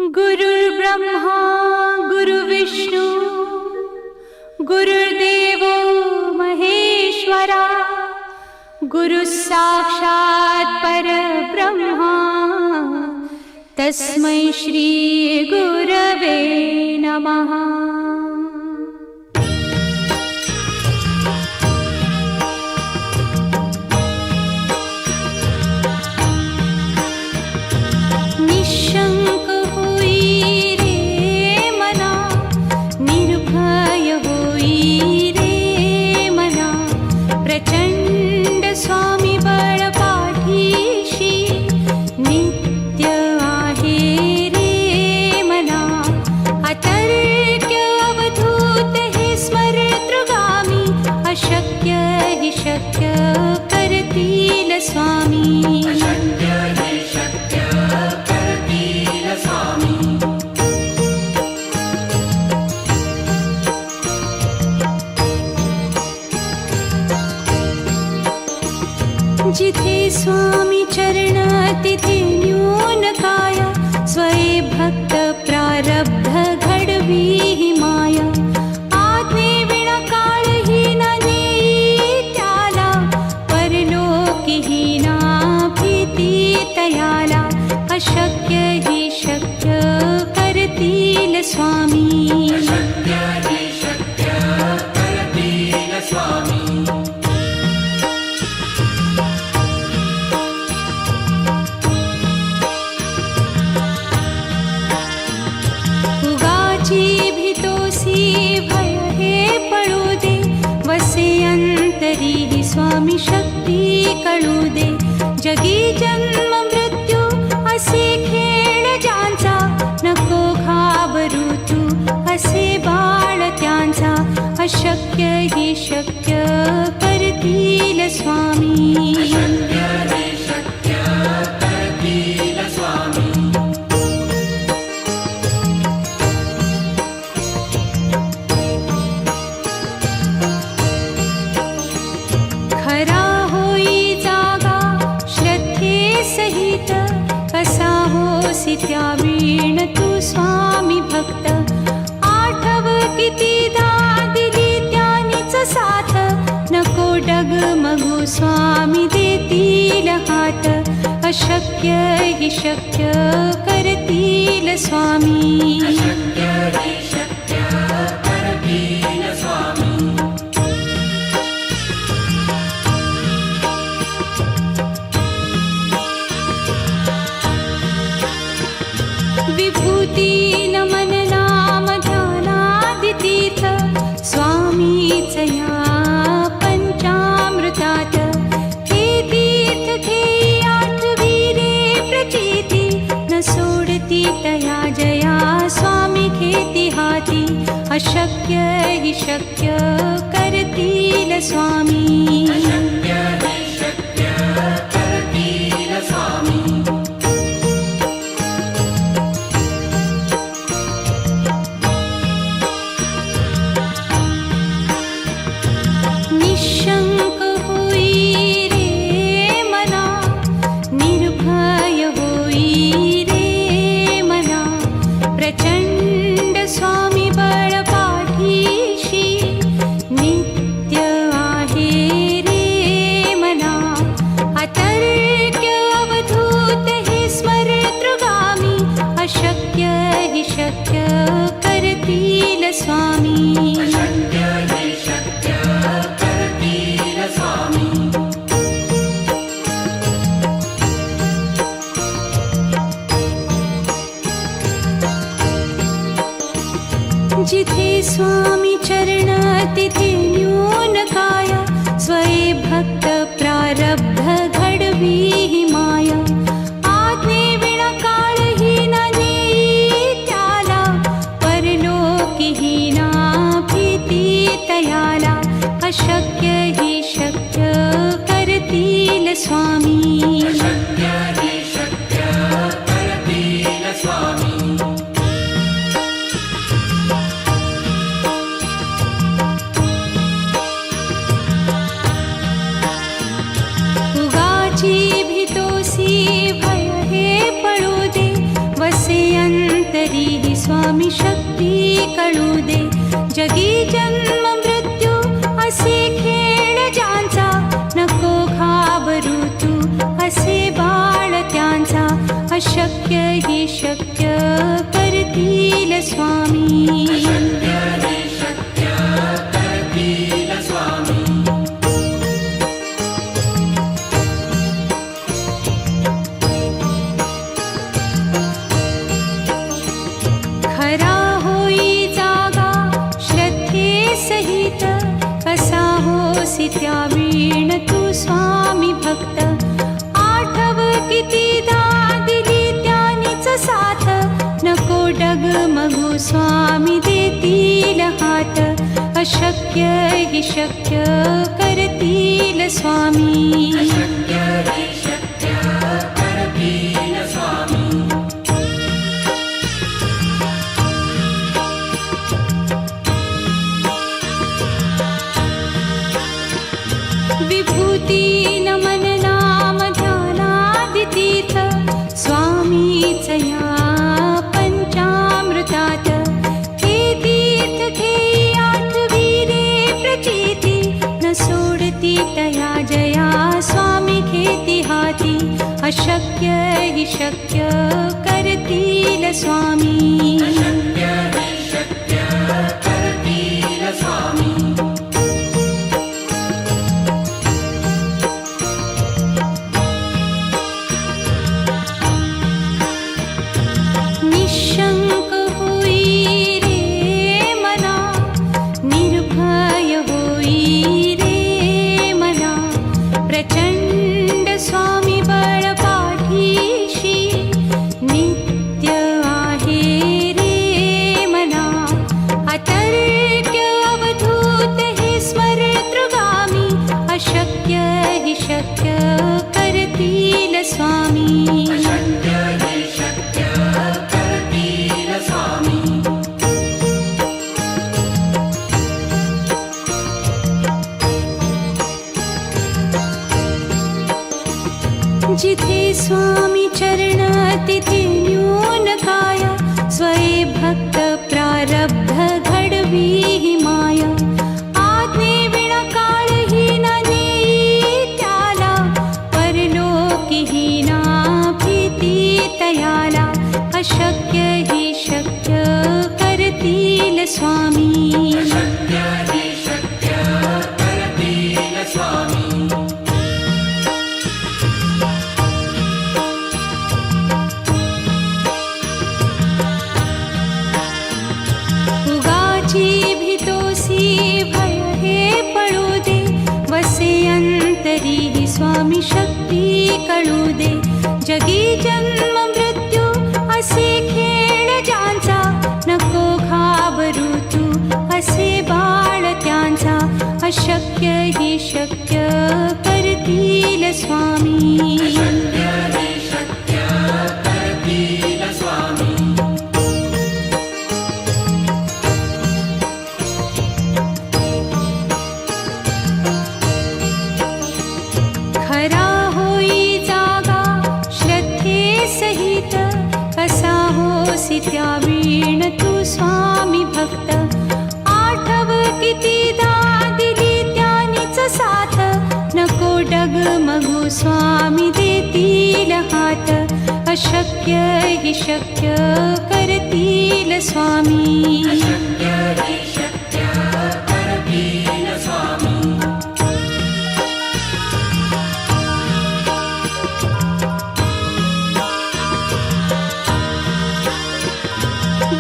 गुरुर्ब्रह्मा गुरुर्विष्णू गुरुर्देवो महेश्वरा गुरुः साक्षात् परब्रह्मा तस्मै श्री गुरवे नमः। निशंक होई रे मना, निर्भय होई रे मना, प्रचंड स्वामी बळ पाठीशी नित्य आहे रे मना। अतर्क्य अवधूत हे स्मरतृगामी, अशक्य हि शक्य करतील स्वामी। जिथे स्वामी चरण तिथे न्यून काया, स्वये भक्त प्रारब्ध घडवी ही माया। आज्ञे विना काळहीन नेई त्याला, परलोकीहीना भीती तयाला। अशक्य हि शक्य करतील स्वामी। भय हे पळू दे, वसे अंतरी ही स्वामी शक्ती कळू दे। जगी जन्म मृत्यू असे खेळ ज्यांचा, नको घाबरू तू असे बाळ त्यांचा। अशक्य ही शक्य करतील स्वामी। खरा होई जागा श्रद्धे सहित, कसा होसी त्या वीण तू स्वामी भक्त। आठव कितीदा दिली त्यानीच साथ, नको डगमगू स्वामी देतील हात। अशक्य हि शक्य करतील स्वामी। विभूती नमन नाम ध्यानादितीर्थ, स्वामीच या पंचामृतात। हे तीर्थ घेई आठवी रे प्रचिती, न सोडती तया जया स्वामी घेती हाती। अशक्य हि शक्य करतील स्वामी। निशंक होई रे मना, निर्भय होई रे मना, प्रचंड स्वामी बळ पाठीशी नित्य आहे रे मना। अतर्क्य अवधूत हे स्मरतृगामी, अशक्य हि शक्य करतील स्वामी। जिथे स्वामी चरण तिथे न्यून काया, स्वये भक्त प्रारब्ध घडवी ही माया। आज्ञे विना काळहीन नेई त्याला, परलोकीहीना भीती तयाला। अशक्य हि शक्य करतील स्वामी। उगाची भीतोसी भय हे पळू दे, वसे अंत स्वामी शक्ती कळू दे. जगी जन्म मृत्यू असे खेळ ज्यांचा, नको घाबरू तू असे बाळ त्यांचा. अशक्य ही शक्य करतील स्वामी. खरा होई जागा श्रद्धे सहित, कसा होसी त्या वीण तू स्वामी भक्त. आठव कितीदा दिली त्यानीच साथ, नको डगमगू स्वामी देतील हात. अशक्य ही शक्य करतील स्वामी. विभूती नमन नाम ध्यानादितीर्थ, स्वामीच या पंचामृतात. हे तीर्थ घेई आठवी रे प्रचिती, न सोडती तया जया स्वामी घेती हाती. अशक्य ही शक्य करतील स्वामी. निशंक होई रे मना, निर्भय होई रे मना. प्रचंड स्वामी बळ पाठीशी, नित्य आहे रे मना. अतर्क्य अवधूत हे स्मरतृगामी, अशक्य हि शक्य करतील स्वामी. जिथे स्वामी चरण तिथे न्यून काय, स्वये भक्त प्रारब्ध घडवी ही माया. आज्ञे विना काळही न नेई त्याला, परलोकी ही ना भीती तयाला. अशक्य ही शक्य करतील स्वामी. भय हे पळू दे, वसे अंतरी ही स्वामी शक्ती कळू दे. जगी जन्म मृत्यू असे खेळ ज्यांचा, नको घाबरू तू असे बाळ त्यांचा. अशक्य ही शक्य करतील स्वामी. खरा होई जागा श्रद्धे सहित, कसा होसी त्या वीण तू स्वामी भक्त. आठव कितीदा दिली त्यानीच साथ, नको डगमगू स्वामी देतील हात. अशक्य हि शक्य करतील स्वामी.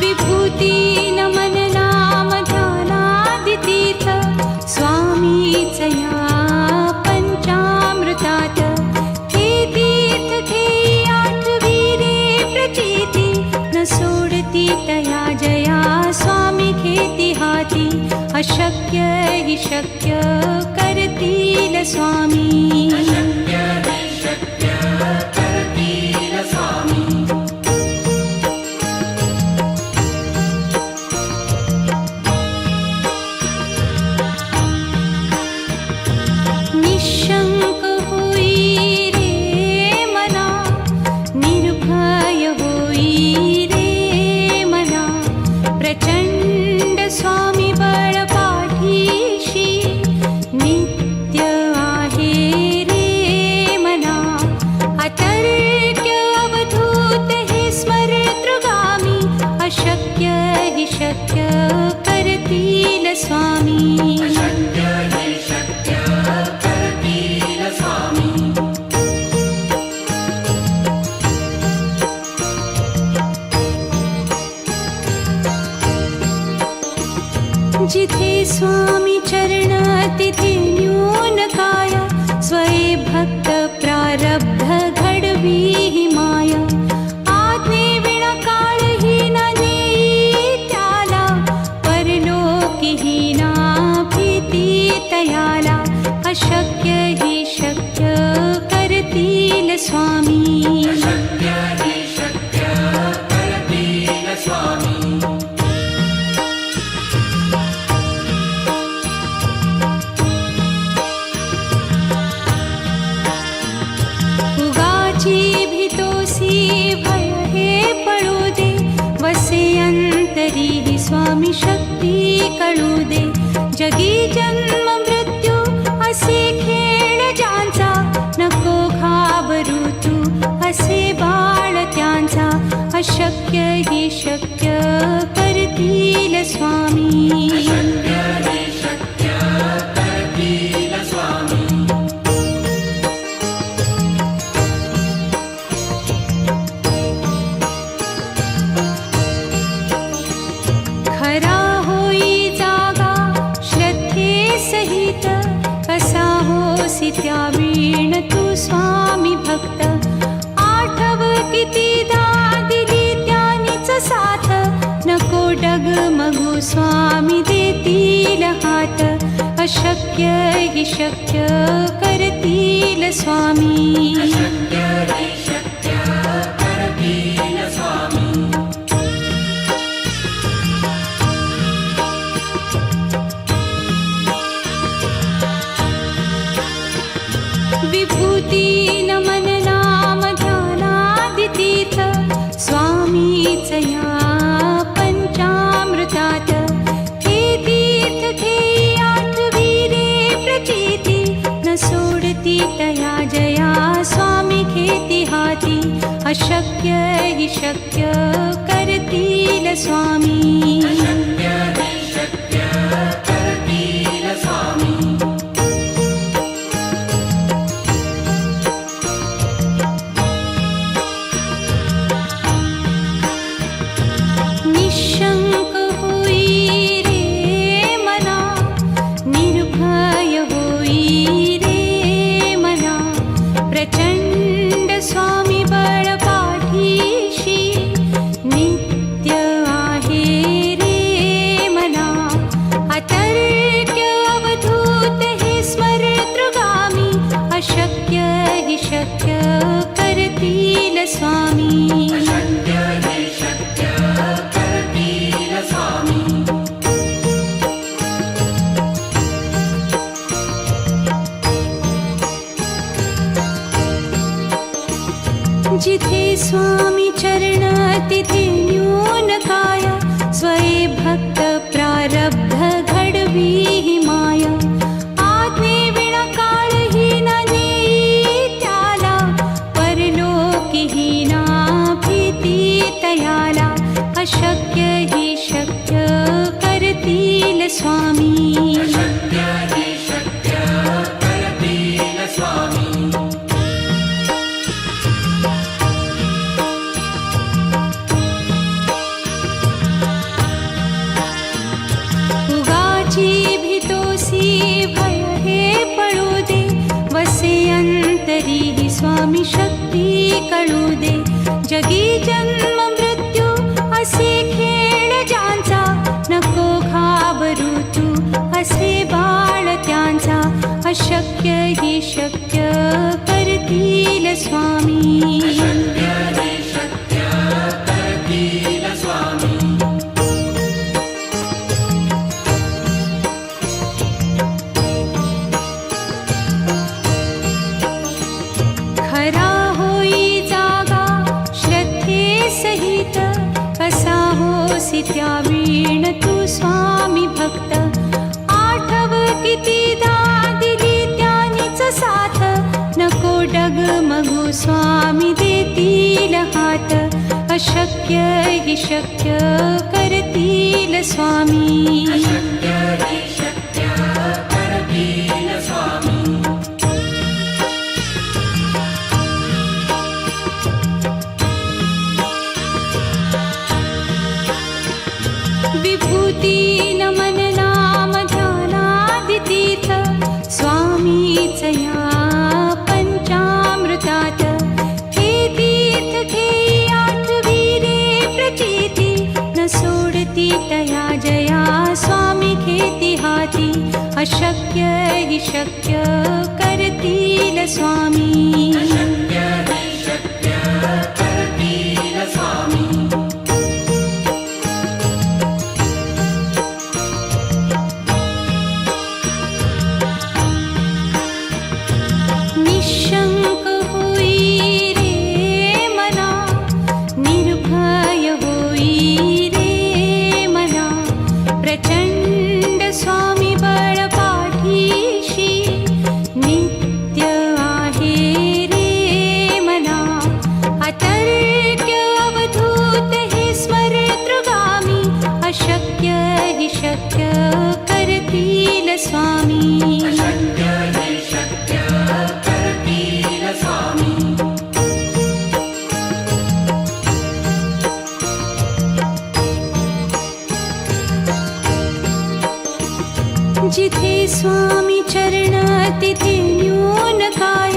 विभूती नमन नाम ध्यानादितीर्थ, स्वामीच या पंचामृतात. हे तीर्थ घेई आठवी रे प्रचिती, न सोडती तया जया स्वामी घेती हाती. अशक्य हि शक्य करतील स्वामी. निशंक होई रे मना, निर्भय होई रे मना. अशक्य हि शक्य करतील स्वामी. अशक्य हि शक्य करतील स्वामी. जिथे स्वामी चरण तिथे न्यून काय. स्वये भक्त प्रारब्ध घडवी हि माया. आज्ञे विना काळही न नेई त्याला. परलोकी ही ना भीती तयाला. अशक्य हि शक्य करतील स्वामी. अशक्य हि शक्य करतील स्वामी. भय हे पळू दे. वसे अंतरी ही स्वामी शक्ती कळू दे. जगी जन्म मृत्यू असे खेळ ज्यांचा. नको घाबरू तू असे बाळ त्यांचा. अशक्य हि शक्य करतील स्वामी. अशक्य हि शक्य करतील स्वामी. खरा होई जागा श्रद्धे सहित. कसा होसी त्या वीण तू स्वामी भक्त. आठव कितीदा दिली त्यानीच साथ. नको डगमगू स्वामी देतील हात. अशक्य हि शक्य करतील स्वामी. अशक्य हि शक्य करतील स्वामी. विभूती नमन नाम ध्यानादितीर्थ. स्वामीच या पंचामृतात. हे तीर्थ घेई आठवी रे प्रचिती. न सोडती तया जया स्वामी घेती हाती. अशक्य हि शक्य करतील स्वामी. अशक्य हि शक्य करतील स्वामी. निशंक होई रे मना. निर्भय होई रे मना. प्रचंड स्वामी बळ पाठीशी. नित्य आहे रे मना. अतर्क्य अवधूत हे स्मरतृगामी. अशक्य हि शक्य करतील स्वामी. अशक्य हि शक्य करतील स्वामी. जिथे स्वामी चरण तिथे न्यून काय. स्वये भक्त प्रारब्ध घडवी हि माया. आज्ञे विना काळही न नेई त्याला. परलोकी ही ना भीती तयाला. अशक्य हि शक्य करतील स्वामी. अशक्य हि शक्य करतील स्वामी. उगाची भीतोसी भय हे पळू दे. वसे अंतरी ही स्वामी शक्ती कळू दे. जगी जन्म मृत्यू असे खेळ ज्यांचा. नको घाबरू तू असे बाळ त्यांचा. अशक्य हि शक्य करतील स्वामी. अशक्य हि शक्य करतील स्वामी. खरा होई जागा श्रद्धे सहित. कसा होसी त्या वीण तू स्वामी भक्त. आठव कितीदा दिली त्यानीच साथ. नको डगमगू स्वामी देतील हात. अशक्य हि शक्य करतील स्वामी. अशक्य हि शक्य करतील स्वामी. विभूती नमन नाम ध्यानादितीर्थ स्वामीच या पंचामृतात. हे तीर्थ घेई आठविले प्रचिती न सोडती तया जया स्वामी घेती हाती. अशक्य हि शक्य करतील स्वामी. अशक्य हि शक्य करतील स्वामी. निशंक होई रे मना, निर्भय होई रे मना. प्रचंड स्वामी बळ पाठीशी नित्य आहे रे मना. अतर्क्य अवधूत हे स्मरतृगामी. अशक्य हि शक्य करतील स्वामी. अशक्य हि शक्य करतील स्वामी. जिथे स्वामी चरण तिथे न्यून काय.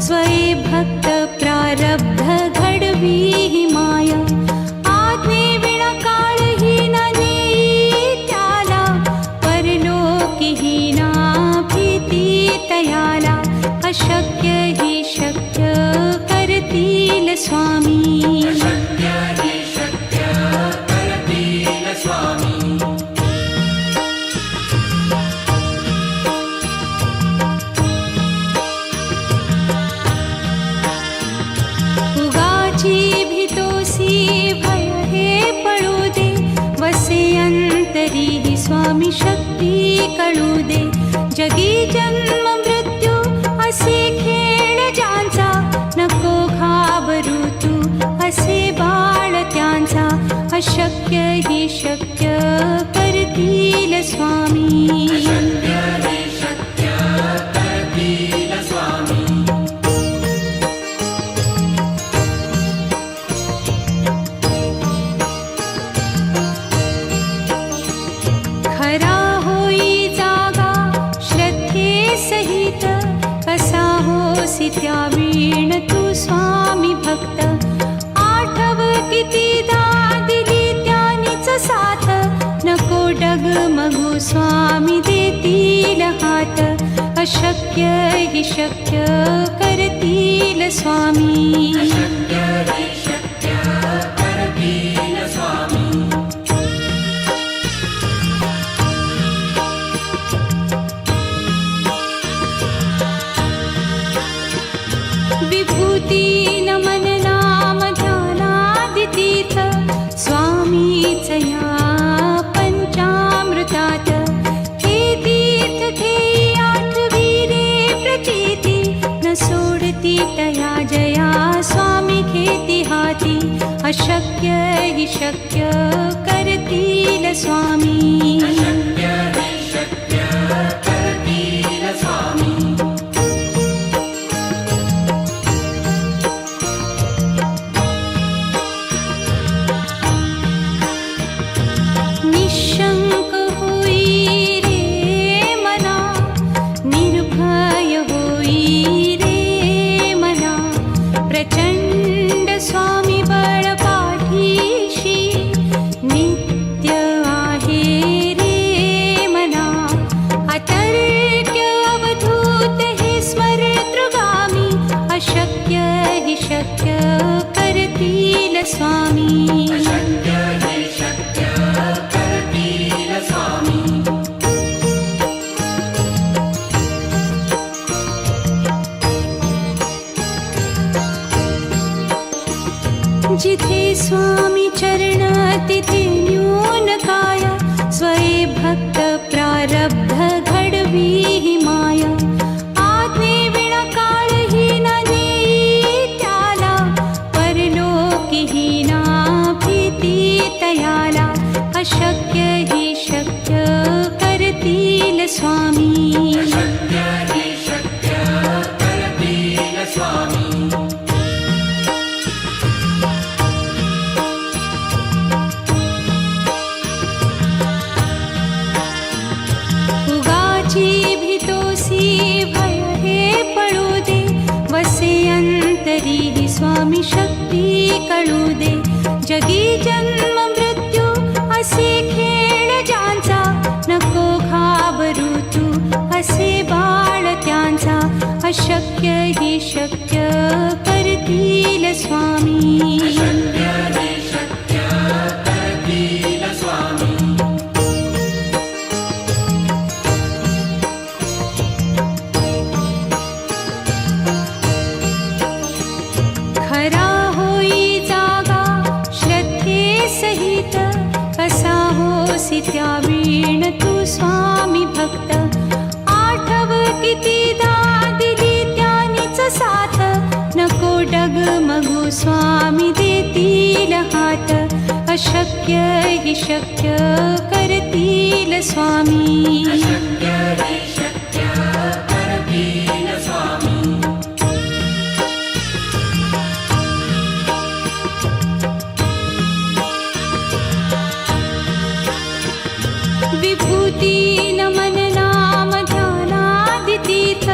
स्वये भक्त प्रारब्ध घडवी हि माया. आज्ञे विना काळही न नेई त्याला. परलोकीही ना भीती तयाला. अशक्य हि शक्य करतील स्वामी. अशक्य हि शक्य करतील स्वामी. उगाची भीतोसी भय हे पळू दे. वसे अंतरी हि स्वामी शक्ती कळू दे. जगी जन्म मृत्यू असे खेळ ज्यांचा. नको घाबरू तू असे बाळ त्यांचा. अशक्य हि शक्य करतील स्वामी. अशक्य हि शक्य करतील स्वामी. खरा होई जागा श्रद्धे सहित. कसा होसी त्या वीण तू स्वामी भक्त. आठव कितीदा दिली त्यानीच साथ. नको डगमगू स्वामी देतील हात. अशक्य हि शक्य करतील स्वामी. अशक्य हि शक्य करतील स्वामी. विभूती नमन नाम ध्यानादितीर्थ स्वामीच या पंचामृतात. हे तीर्थ घेई आठविले प्रचिती न सोडती तया जया स्वामी घेती हाती. अशक्य हि शक्य करतील स्वामी. अशक्य हि शक्य करतील स्वामी. निशंक होई रे मना, निर्भय होई रे मना. प्रचंड स्वामी बळ पाठीशी नित्य आहे रे मना. अतर्क्य अवधूत हे स्मरतृगामी. अशक्य हि शक्य करतील स्वामी. अशक्य हि शक्य करतील स्वामी. जिथे स्वामी चरण तिथे न्यून काय. स्वये भक्त प्रारब्ध घडवी हि माया. आज्ञे विना काळही न नेई त्याला. परलोकीही ना स्वामी शक्ती कळू दे. जगी जन्म मृत्यू असे खेळ ज्यांचा, नको घाबरू तू असे बाळ त्यांचा. अशक्य ही शक्य करतील स्वामी. शक्य हे शक्य करतील स्वामी. खरा होई जागा श्रद्धे सहित, कसा होसी त्या वीण तू स्वामी भक्त. आठव कितीदा दिली त्यानीच साथ, नको डगमगू स्वामी देतील हात. अशक्य ही शक्य करतील स्वामी. शक्य हे शक्य करतील स्वामी. विभूती नमन नाम ध्यानादितीर्थ,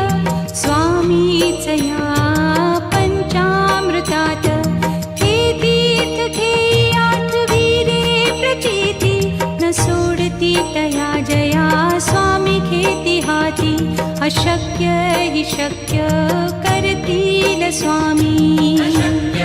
स्वामीच या पंचामृतात. हे तीर्थ घेई आठवी रे प्रचिती, न सोडती तया जया स्वामी घेती हाती. अशक्य ही शक्य करतील स्वामी. शक्य